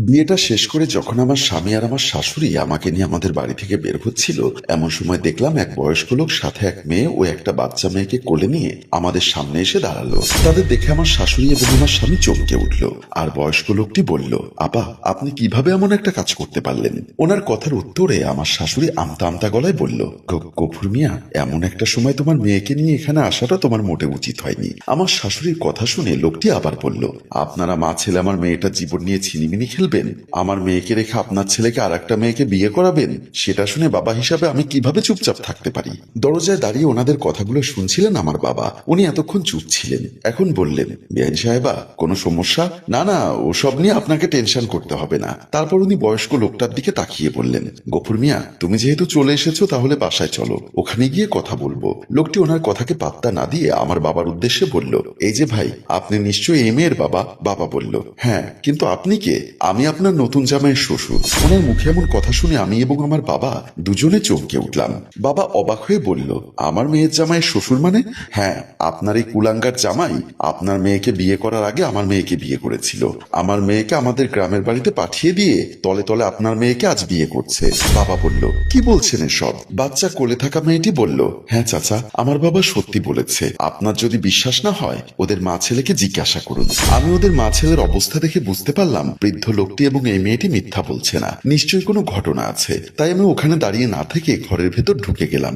বিয়েটা শেষ করে যখন আমার স্বামী আর আমার শাশুড়ি আমাকে নিয়ে আমাদের বাড়ি থেকে বের হচ্ছিল, এমন সময় দেখলাম এক বয়স্ক লোক সাথে এক মেয়ে ও একটা বাচ্চা মেয়েকে কোলে নিয়ে আমাদের সামনে এসে দাঁড়ালো। তাদের দেখে আমার শাশুড়ি এবং আমার স্বামী চমকে উঠল। আর বয়স্ক লোকটি বলল, আপা, আপনি কিভাবে এমন একটা কাজ করতে পারলেন? ওনার কথার উত্তরে আমার শাশুড়ি আমতা আমতা গলায় বলল, গফুর মিয়া, এমন একটা সময় তোমার মেয়েকে নিয়ে এখানে আসাটা তোমার মোটে উচিত হয়নি। আমার শাশুড়ির কথা শুনে লোকটি আবার বলল, আপনারা মা ছেলে আমার মেয়েটার জীবন নিয়ে ছিনিমিনি খেলবেন? আমার মেয়েকে রেখে আপনার ছেলেকে আর একটা মেয়েকে বিয়ে করাবেন? সেটা শুনে বাবা হিসাবে আমি কিভাবে চুপচাপ থাকতে পারি? দরজায় দাঁড়িয়ে ওনাদের কথাগুলো শুনছিলেন আমার বাবা। উনি এতক্ষণ চুপ ছিলেন, এখন বললেন, বেআইন সাহেবা, কোনো সমস্যা? না না, ওসব নিয়ে আপনাকে টেনশন করতে হবে না। তারপর উনি বয়স্ক লোকটার দিকে তাকিয়ে বললেন, গফুর মিয়া, তুমি যেহেতু চলে এসেছো তাহলে বাসায় চলো, ওখানে গিয়ে কথা বলবো। লোকটি ওনার কথাকে পাত্তা না দিয়ে আমার বাবার উদ্দেশ্যে বলল, এই যে ভাই, আপনি নিশ্চয়ই এই মেয়ের বাবা? বাবা বলল, হ্যাঁ, কিন্তু আপনি কে? আমি আপনার নতুন জামাইয়ের শ্বশুর। ওনার মুখে এমন কথা শুনে আমি এবং আমার বাবা দুজনে চমকে উঠলাম। বাবা অবাক হয়ে বলল, আমার মেয়ের জামাইয়ের শ্বশুর মানে? হ্যাঁ, আপনার এই কুলাঙ্গার জামাই আপনার মেয়েকে বিয়ে করার আগে আমার মেয়েকে বিয়ে করেছিল। আমার মেয়েকে আমাদের গ্রামের বাড়িতে পাঠিয়ে দিয়ে তলে তলে আপনার মেয়েকে আজ বিয়ে করছে। বাবা বলল, কি বলছেন এসব? বাচ্চা কোলে থাকা মেয়েটি বলল, হ্যাঁ চাচা, আমার বাবা সত্যি বলেছে। আপনার যদি বিশ্বাস না হয় ওদের মা ছেলেকে জিজ্ঞাসা করুন। আমি ওদের মা ছেলের অবস্থা দেখে বুঝতে পারলাম বৃদ্ধ লোকটি এবং এই মেয়েটি মিথ্যা বলছে না, নিশ্চয়ই কোনো ঘটনা আছে। তাই আমি ওখানে দাঁড়িয়ে না থেকে ঘরের ভেতর ঢুকে গেলাম।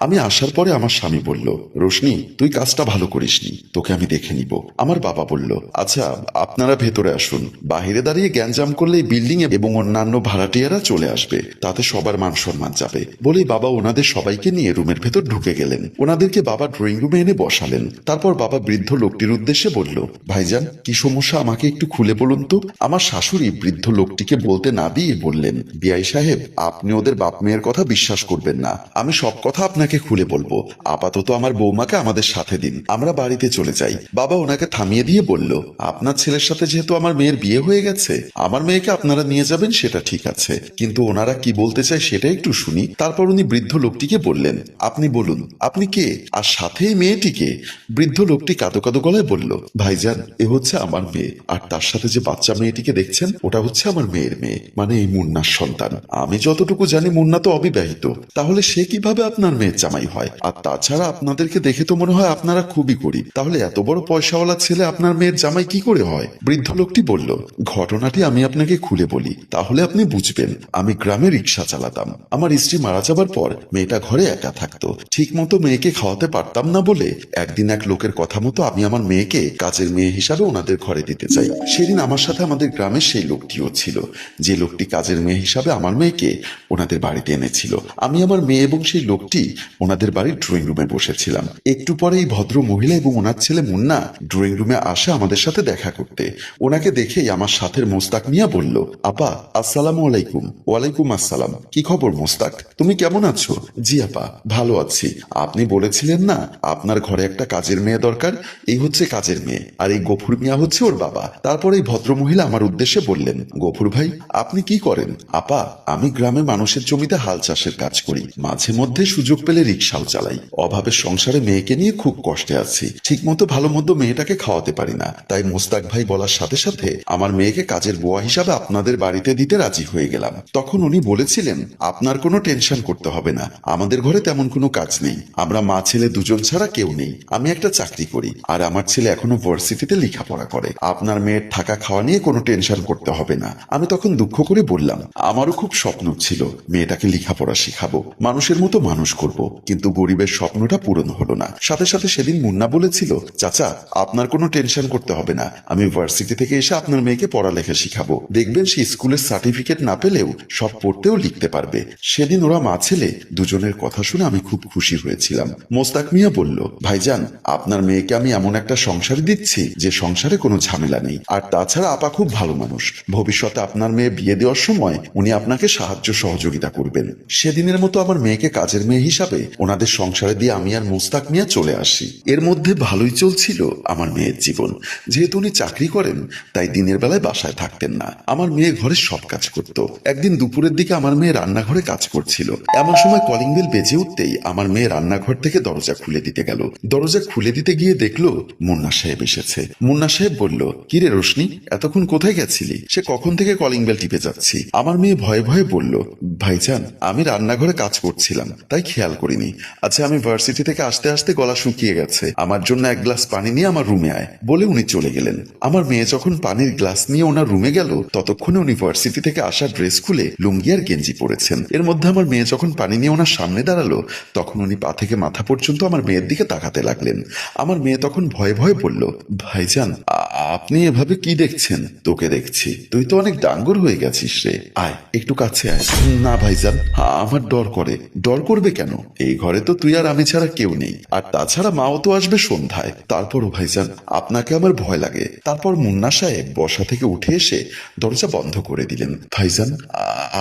আমি আসার পরে আমার স্বামী বলল, রোশনি, তুই কাজটা ভালো করিসনি, তোকে আমি দেখে নিব। আমার বাবা বলল, আচ্ছা আপনারা ভেতরে আসুন, বাহিরে দাঁড়িয়ে গ্যাঞ্জাম করলে এই বিল্ডিং এবং অন্যান্য ভাড়াটিয়ারা চলে আসবে, তাতে সবার মান সম্মান যাবে। বলেই বাবা ওনাদের সবাইকে নিয়ে রুমের ভেতর ঢুকে গেলেন। ওনাদেরকে বাবা ড্রয়িং রুমে এনে বসালেন। তারপর বাবা বৃদ্ধ লোকটির উদ্দেশ্যে বলল, ভাইজান, কি সমস্যা আমাকে একটু খুলে বলুন তো। আমার শাশুড়ি বৃদ্ধ লোকটিকে বলতে না দিয়ে বললেন, বিআই সাহেব, আপনি ওদের বাপ মেয়ের কথা বিশ্বাস করবেন না, আমি সব কথা আপনাকে খুলে বলবো। আপাতত আমার বৌমাকে আমাদের সাথে দিন, আমরা বাড়িতে চলে যাই। বাবা ওনাকে থামিয়ে দিয়ে বলল, আপনার ছেলের সাথে যেহেতু আমার মেয়ের বিয়ে হয়ে গেছে, আমার মেয়েকে আপনারা নিয়ে যাবেন সেটা ঠিক আছে, কিন্তু ওনারা কি বলতে চায় সেটা একটু শুনি। তারপর উনি বৃদ্ধ লোকটিকে বললেন, আপনি বলুন, আপনি কে, আর সাথে এই মেয়েটিকে? বৃদ্ধ লোকটি কাঁদো কাঁদো গলায় বলল, ভাইজান, এ হচ্ছে আমার মেয়ে, আর তার সাথে যে বাচ্চা মেয়েটিকে দেখছেন ওটা হচ্ছে আমার মেয়ের মেয়ে, মানে এই মুন্নার সন্তান। আমি যতটুকু জানি মুন্না তো অবিবাহিত, তাহলে সে কিভাবে আপনার মেয়ের জামাই হয়? আর তাছাড়া আপনাদেরকে দেখে তো মনে হয় আপনারা খুবই গরিব, তাহলে এত বড় পয়সাওয়ালা ছেলে আপনার মেয়ের জামাই কি করে হয়? বৃদ্ধ লোকটি বলল, ঘটনাটি আমি আপনাকে খুলে বলি, তাহলে আপনি বুঝবেন। আমি গ্রামে রিক্সা চালাতাম। আমার স্ত্রী মারা যাবার পর মেয়েটা ঘরে একা থাকতো, ঠিক মতো মেয়েকে খাওয়াতে পারতাম না বলে একদিন এক লোকের কথা মতো আমি আমার মেয়েকে কাজের মেয়ে হিসাবে ওনাদের ঘরে দিতে চাই। সেদিন আমার সাথে আমাদের গ্রামের সেই লোকটিও ছিল, যে লোকটি কাজের মেয়ে হিসাবে আমার মেয়েকে ওনাদের বাড়িতে এনেছিল। আমি আমার মেয়ে এবং সেই লোকটি ওনাদের বাড়ির ড্রয়িং রুমে বসেছিলাম। একটু পরে এই ভদ্র মহিলা এবং ওনার ছেলে মুন্না ড্রয়িং রুমে আসে আমাদের সাথে দেখা করতে। ওনাকে দেখেই আমার সাথের মোস্তাক মিয়া বলল, আপা, আসসালামু আলাইকুম। ওয়ালাইকুম আসসালাম। কি খবর মোস্তাক, তুমি কেমন আছো? জি আপা, ভালো আছি। আপনি বলেছিলেন না আপনার ঘরে একটা কাজের মেয়ে দরকার, এই হচ্ছে কাজের মেয়ে, আর এই গফুর মিয়া হচ্ছে ওর বাবা। তারপর এই ভদ্রমহিলা আমার উদ্দেশ্যে বললেন, গফুর ভাই, আপনি কি করেন? আপা, আমি গ্রামে মানুষের জমিতে হাল চাষের কাজ করি, মাঝে মধ্যে সুযোগ পেলে রিক্সাও চালাই। অভাবের সংসারে মেয়েকে নিয়ে খুব কষ্টে আছি, ঠিক মতো ভালো মন্দ মেয়েটাকে খাওয়াতে পারি না। তাই মোস্তাক ভাই বলার সাথে সাথে আমার মেয়েকে কাজের বুয়া হিসাবে আপনাদের বাড়িতে দিতে রাজি হয়ে গেলাম। তখন উনি বলেছিলেন, আপনার কোনো টেনশন করতে হবে না, আমাদের ঘরে তেমন কোনো কাজ নেই, আমরা মা ছেলে দুজন ছাড়া কেউ নেই। আমি একটা চাকরি করি, আর আমার ছেলে এখনো ভার্সিটিতে লেখাপড়া করে। আপনার মেয়ের থাকা খাওয়া নিয়ে কোনো টেনশন করতে হবে না। আমি তখন দুঃখ করে বললাম, আমারও খুব স্বপ্ন ছিল মেয়েটাকে লেখাপড়া শিখাবো, মানুষের মতো মানুষ করব, কিন্তু গরিবের স্বপ্নটা পূরণ হলো না। সাথে সাথে সেদিন মুন্না বলেছিল, চাচা, আপনার কোনো টেনশন করতে হবে না, আমি ভার্সিটি থেকে এসে আপনার মেয়েকে পড়ালেখা শিখাবো, দেখবেন সে স্কুলের সার্টিফিকেট না পেলেও সব পড়তেও লিখতে পারবে। সেদিন ওরা মা ছেলে দুজনের কথা শুনে আমি খুব খুশি হয়েছিলাম। মোস্তাক মিয়া বলল, ভাইজান, আপনার মেয়েকে আমি এমন একটা সংসারে দিচ্ছি যে সংসারে কোনো ঝামেলা নেই, আর তাছাড়া আপা খুব ভালো মানুষ, ভবিষ্যতে আপনার মেয়ে বিয়ে দেওয়ার সময় উনি আপনাকে সাহায্য সহযোগিতা করবেন। সেদিনের মতো আমার মেয়েকে কাজের মেয়ে হিসাবে ওনাদের সংসারে দিয়ে আমি আর মোস্তাক মিয়া চলে আসি। এর মধ্যে ভালোই চলছিল আমার মেয়ের জীবন। যেহেতু উনি চাকরি করেন তাই দিনের বেলায় বাসায় থাকতেন না, আমার মেয়ে ঘরের সব কাজ করত। একদিন দুপুরের দিকে আমার মেয়ে রান্নাঘরে কাজ করছিল, এমন সময় কলিং বেল বেজে উঠতেই আমার মেয়ে রান্নাঘর থেকে দরজা খুলে দিতে গেল। দরজা খুলে দিতে গিয়ে দেখলো মুন্না সাহেব এসেছে। মুন্না সাহেব বলল, কিরে রোশনি, এতক্ষণ কোথায় গেছিলি? সে কখন থেকে কলিং বেল টিপে যাচ্ছি। আমার মেয়ে ভয়ে ভয়ে বলল, ভাইজান আমি রান্নাঘরে কাজ করছিলাম তাই খেয়াল করিনি। আচ্ছা আমি ভার্সিটি থেকে আসতে আসতে গলা শুকিয়ে গেছে, আমার জন্য এক গ্লাস পানি নিয়ে আমার রুমে আয় বলে উনি চলে গেলেন। আমার মেয়ে যখন পানির গ্লাস নিয়ে ওনার রুমে গেল ততক্ষণে উনি ভার্সিটি থেকে আসা ড্রেস খুলে লুঙ্গি আর গেঞ্জি পরেছেন। এর মধ্যে আমার মেয়ে যখন পানি নিয়ে ওনার সামনে দাঁড়ালো তখন উনি পা থেকে মাথা পর্যন্ত আমার মেয়ের দিকে তাকাতে লাগলেন। আমার মেয়ে তখন ভয়ে ভয়ে বলল, ভাইজান আপনি এভাবে কি দেখছেন? তোকে দেখছি, তুই তো অনেক ডাঙ্গর হয়ে গেছিস রে, আয় একটু কাছে আয়। না ভাইজান আমার ডর করে। ডর করবে কেন? এই ঘরে তো তুই আর আমি ছাড়া কেউ নেই, আর তাছাড়া মাও তো আসবে সন্ধ্যায়। তারপরও ভাইজান আপনাকে আমার ভয় লাগে। তারপর মুন্না সাহেব বসা থেকে উঠে এসে দরজা বন্ধ করে দিলেন। ভাইজান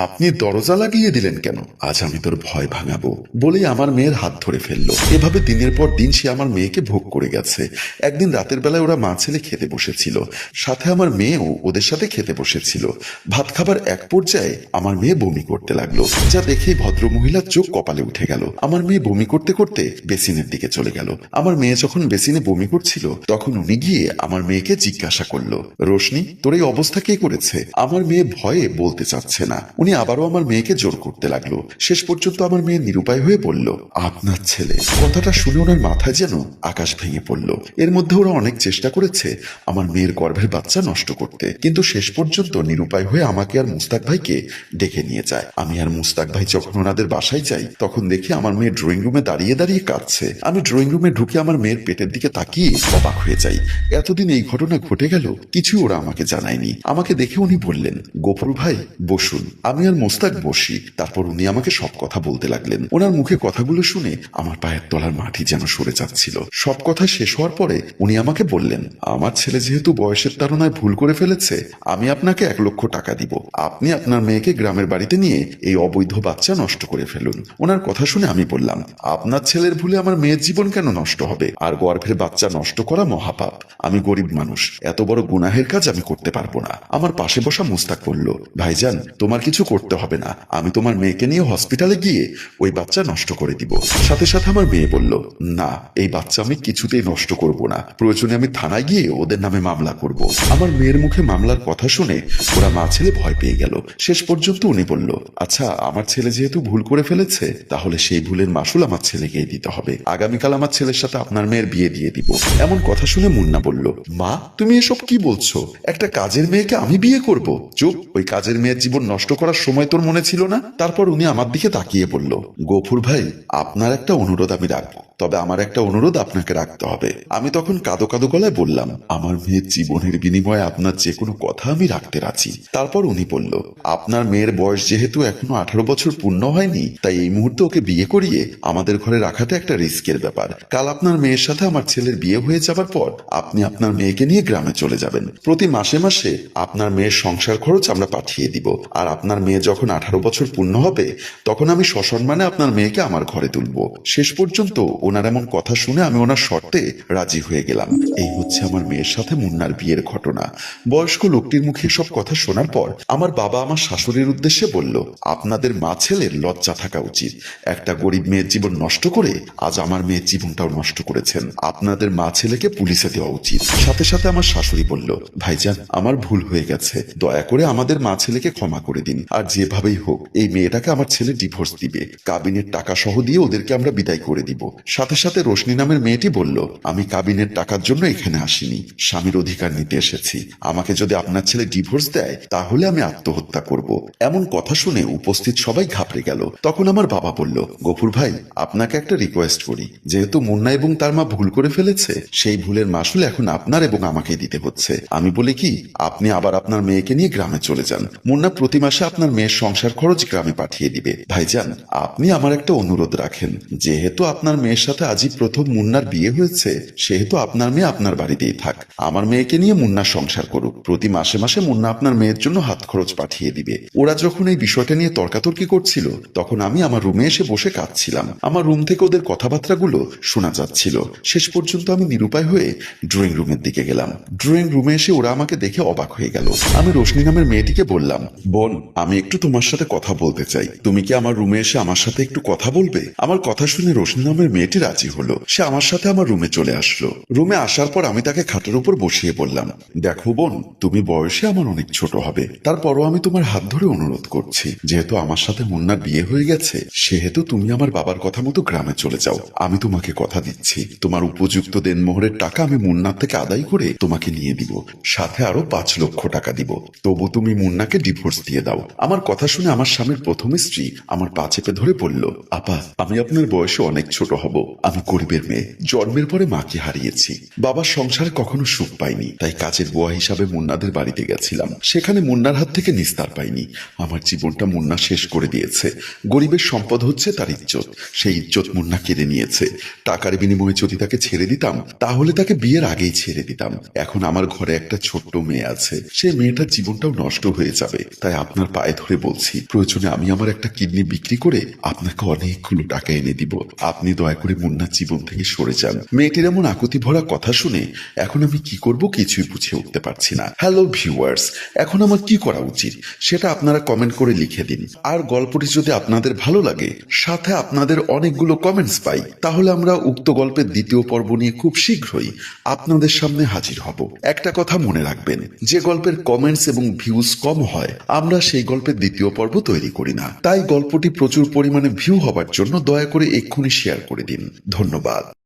আপনি দরজা লাগিয়ে দিলেন কেন? আজ আমি তোর ভয় ভাঙাবো বলেই আমার মেয়ের হাত ধরে ফেললো। এভাবে দিনের পর দিন সে আমার মেয়েকে ভোগ করে গেছে। একদিন রাতের বেলায় ওরা মা ছেলে খেতে বসেছিল, সাথে আমার মেয়েও ওদের সাথে খেতে বসেছিল। ভাত খাবার এক পর্যায়ে আমার মেয়ে বমি করতে লাগলো, যা দেখে ভদ্র মহিলার চোখ কপালে উঠে গেল। আমার মেয়ে বমি করতে করতে বেসিনের দিকে চলে গেল। আমার মেয়ে যখন বেসিনে বমি করছিল তখন উনি গিয়ে আমার মেয়েকে জিজ্ঞাসা করলো, রোশনি তোর এই অবস্থা কে করেছে? আমার মেয়ে ভয়ে বলতে চাচ্ছে না। উনি আবারও আমার মেয়েকে জোর করতে লাগলো। শেষ পর্যন্ত আমার মেয়ে নিরুপায় হয়ে বলল, আপনার ছেলে। কথাটা শুনে ওনার মাথায় যেন আকাশ ভেঙে পড়ল। এর মধ্যে ওরা অনেক চেষ্টা করেছে আমার মেয়ের গর্ভের বাচ্চা নষ্ট করতে, কিন্তু শেষ পর্যন্ত নিরুপায় হয়ে আমাকে আর মুস্তাক ভাইকে ডেকে নিয়ে যায়। আমি আর মুস্তাক ভাই যখন ওনাদের বাসায় যাই তখন দেখি আমার মেয়ে ড্রয়িং রুমে দাঁড়িয়ে দাঁড়িয়ে কাঁদছে। আমি ড্রয়িং রুমে ঢুকে আমার মেয়ের পেটের দিকে তাকিয়ে অবাক হয়ে যাই। এতদিন এই ঘটনা ঘটে গেল, কিছু ওরা আমাকে জানায়নি। আমাকে দেখে উনি বললেন, গফুর ভাই বসুন। আমি আর মুস্তাক বসি। তারপর উনি আমাকে সব কথা বলতে লাগলেন। ওনার মুখে কথাগুলো শুনে আমার পায়ের তলার মাটি যেন সরে যাচ্ছিল। সব কথা শেষ হওয়ার পরে উনি আমাকে বললেন, আমার ছেলে যেহেতু বয়সের তাড়নায় ভুল করে ফেলেছে, আমি আপনাকে 1 লক্ষ টাকা দিব। আপনি আপনার মেয়েকে গ্রামের বাড়িতে নিয়ে এই অবৈধ বাচ্চা নষ্ট করে ফেলুন। ওনার কথা শুনে আমি বললাম, আপনার ছেলের ভুলে আমার মেয়ের জীবন কেন নষ্ট হবে? আর গর্ভের বাচ্চা নষ্ট করা মহাপাপ। আমি গরিব মানুষ, এত বড় গুনাহের কাজ আমি করতে পারবো না। আমার পাশে বসা মুস্তাক বলল, ভাইজান তোমার কিছু করতে হবে না, আমি তোমার মেয়েকে নিয়ে হসপিটালে গিয়ে ওই বাচ্চা নষ্ট করে দিব। সাথে সাথে আমার মেয়ে বলল, না এই বাচ্চা আমি কিছুতেই নষ্ট করব না, প্রয়োজনে আমি থানায় গিয়ে ওদের নামে মামলা করব। আমার মেয়ের মুখে মামলার কথা শুনে ওরা মা ছেলে ভয় পেয়ে গেল। শেষ পর্যন্ত উনি বলল, আচ্ছা আমার ছেলে যেহেতু ভুল করে ফেলেছে তাহলে সেই ভুলের মাসুল আমার ছেলেকেই দিতে হবে। আগামীকাল আমার ছেলের সাথে আপনার মেয়ের বিয়ে দিয়ে দিব। এমন কথা শুনে মুন্না বলল, মা তুমি এসব কি বলছো? একটা কাজের মেয়েকে আমি বিয়ে করব? চুপ, ওই কাজের মেয়ের জীবন নষ্ট করার সময় তোর মনে ছিল না? তারপর উনি আমার দিকে তাকিয়ে বলল, গফুর ভাই আপনার একটা অনুরোধ আমি রাখবো, তবে আমার একটা অনুরোধ আপনাকে রাখতে হবে। আমি তখন কাঁদো কাঁদো গলায় বললাম, আমার মেয়ের জীবনের বিনিময়ে আপনার যে কোনো কথা আমি রাখতে রাজি। তারপর উনি বলল, আপনার মেয়ের বয়স যেহেতু এখনো 18 বছর পূর্ণ হয়নি, তাই এই মুহূর্তে ওকে বিয়ে করিয়ে আমাদের ঘরে রাখাটা একটা রিস্কের ব্যাপার। কাল আপনার মেয়ের সাথে আমার ছেলের বিয়ে হয়ে যাবার পর আপনি আপনার মেয়েকে নিয়ে গ্রামে চলে যাবেন। প্রতি মাসে মাসে আপনার মেয়ের সংসার খরচ আমরা পাঠিয়ে দিব। আর আপনার মেয়ে যখন 18 বছর পূর্ণ হবে তখন আমি সসম্মানে আপনার মেয়েকে আমার ঘরে তুলব। শেষ পর্যন্ত ওনার এমন কথা শুনে আমি ওনার শর্তে রাজি হয়ে গেলাম। এই হচ্ছে আমার মেয়ের সাথে মুন্নার বিয়ের ঘটনা। বয়স্ক লোকটির মুখে সব কথা শোনার পর আমার বাবা আমার শাশুড়ির উদ্দেশ্যে বলল, আপনাদের মা ছেলের লজ্জা থাকা উচিত। একটা গরিব মেয়ের জীবন নষ্ট করে আজ আমার মেয়ের জীবনটাও নষ্ট করেছেন। আপনাদের মা ছেলেকে পুলিশে দেওয়া উচিত। সাথে সাথে আমার শাশুড়ি বলল, ভাইজান আমার ভুল হয়ে গেছে, দয়া করে আমাদের মা ছেলেকে ক্ষমা করে দিন। আর যেভাবেই হোক এই মেয়েটাকে আমার ছেলে ডিভোর্স দিবে। কাবিনের টাকা সহ দিয়ে ওদেরকে আমরা বিদায় করে দিব। সাথে সাথে রোশনি নামের মেয়েটি বলল, আমি কাবিনের টাকার জন্য এখানে আসিনি, স্বামীর অধিকার নিতে এসেছি। আমাকে যদি আপনার ছেলে ডিভোর্স দেয় তাহলে আমি আত্মহত্যা করব। এমন কথা শুনে উপস্থিত সবাই ঘাবড়ে গেল। তখন আমার বাবা বলল, গফুর ভাই আপনাকে একটা রিকোয়েস্ট করি, যেহেতু মুন্না এবং তার মা ভুল করে ফেলেছে, সেই ভুলের মাসুল এখন আপনার এবং আমাকে দিতে হচ্ছে। আমি বলি কি, আপনি আবার আপনার মেয়েকে নিয়ে গ্রামে চলে যান। মুন্না প্রতি মাসে আপনার মেয়ের সংসার খরচ গ্রামে পাঠিয়ে দিবে। ভাইজান আপনি আমার একটা অনুরোধ রাখেন, যেহেতু আপনার মেয়ের সাথে আজই প্রথম মুন্নার বিয়ে হয়েছে, সেহেতু আপনার মেয়ে আপনার বাড়িতেই থাক। আমার মেয়েকে নিয়ে মুন্না সংসার করুক। প্রতি মাসে মাসে মুন্না আপনার মেয়ের জন্য হাত খরচ পাঠিয়ে দিবে। ওরা যখন এই বিষয়টা নিয়ে তর্কাতর্কি করছিল তখন আমি আমার রুমে এসে বসে কাঁদছিলাম। আমার রুম থেকে ওদের কথাবার্তাগুলো শোনা যাচ্ছিল। শেষ পর্যন্ত আমি নিরুপায় হয়ে ড্রয়িং রুমের দিকে গেলাম। ড্রয়িং রুমে এসে ওরা আমাকে দেখে অবাক হয়ে গেল। আমি রোশনি নামের মেয়েটিকে বললাম, বোন আমি একটু তোমার সাথে কথা বলতে চাই, তুমি কি আমার রুমে এসে আমার সাথে একটু কথা বলবে? আমার কথা শুনে রোশনি নামের মেয়েটি মেয়েটি রাজি হলো। সে আমার সাথে আমার রুমে চলে আসলো। রুমে আসার পর আমি তাকে খাটের উপর বসিয়ে বললাম, দেখো বোন, তুমি বয়সে আমার অনেক ছোট হবে, তারপরও আমি তোমার হাত ধরে অনুরোধ করছি, যেহেতু আমার সাথে মুন্নার বিয়ে হয়ে গেছে, সেহেতু তুমি আমার বাবার কথা মতো গ্রামে চলে যাও। আমি তোমাকে কথা দিচ্ছি, তোমার উপযুক্ত দেনমোহরের টাকা আমি মুন্নার থেকে আদায় করে তোমাকে নিয়ে দিব, সাথে আরো 5 লক্ষ টাকা দিব। তবু তুমি মুন্নাকে ডিভোর্স দিয়ে দাও। আমার কথা শুনে আমার স্বামীর প্রথম স্ত্রী আমার পা চেপে ধরে বলল, আপা, আমি আপনার বয়সে অনেক ছোট হব, আমি গরিবের মেয়ে, জন্মের পরে মাকে হারিয়েছি, বাবার সংসারে কখনো সুখ পাইনি, তাই কাজের বুয়া হিসাবে মুন্নাদের বাড়িতে গেছিলাম। সেখানে মুন্নার হাত থেকে নিস্তার পাইনি। আমার জীবনটা মুন্না শেষ করে দিয়েছে। গরিবের সম্পদ হচ্ছে তার ইজ্জত, সেই ইজ্জত মুন্না কেড়ে নিয়েছে। টাকার বিনিময়ে যদি তাকে ছেড়ে দিতাম, তাহলে তাকে বিয়ের আগেই ছেড়ে দিতাম। এখন আমার ঘরে একটা ছোট্ট মেয়ে আছে, সেই মেয়েটার জীবনটাও নষ্ট হয়ে যাবে। তাই আপনার পায়ে ধরে বলছি, প্রয়োজনে আমি আমার একটা কিডনি বিক্রি করে আপনাকে অনেকগুলো টাকা এনে দিব। আপনি দয়া করে মুন্নার জীবন থেকে সরে যান। মেয়েটির এমন আকুতি ভরা কথা শুনে এখন আমি কি করব কিছুই বুঝে উঠতে পারছি না। হ্যালো ভিউয়ার্স, এখন আমার কি করা উচিত সেটা আপনারা কমেন্ট করে লিখে দিন। আর গল্পটি যদি আপনাদের ভালো লাগে, সাথে আপনাদের অনেকগুলো কমেন্টস পাই, তাহলে আমরা উক্ত গল্পের দ্বিতীয় পর্ব নিয়ে খুব শীঘ্রই আপনাদের সামনে হাজির হব। একটা কথা মনে রাখবেন, যে গল্পের কমেন্টস এবং ভিউজ কম হয়, আমরা সেই গল্পের দ্বিতীয় পর্ব তৈরি করি না। তাই গল্পটি প্রচুর পরিমাণে ভিউ হবার জন্য দয়া করে এক্ষুনি শেয়ার করে দিন। ধন্যবাদ।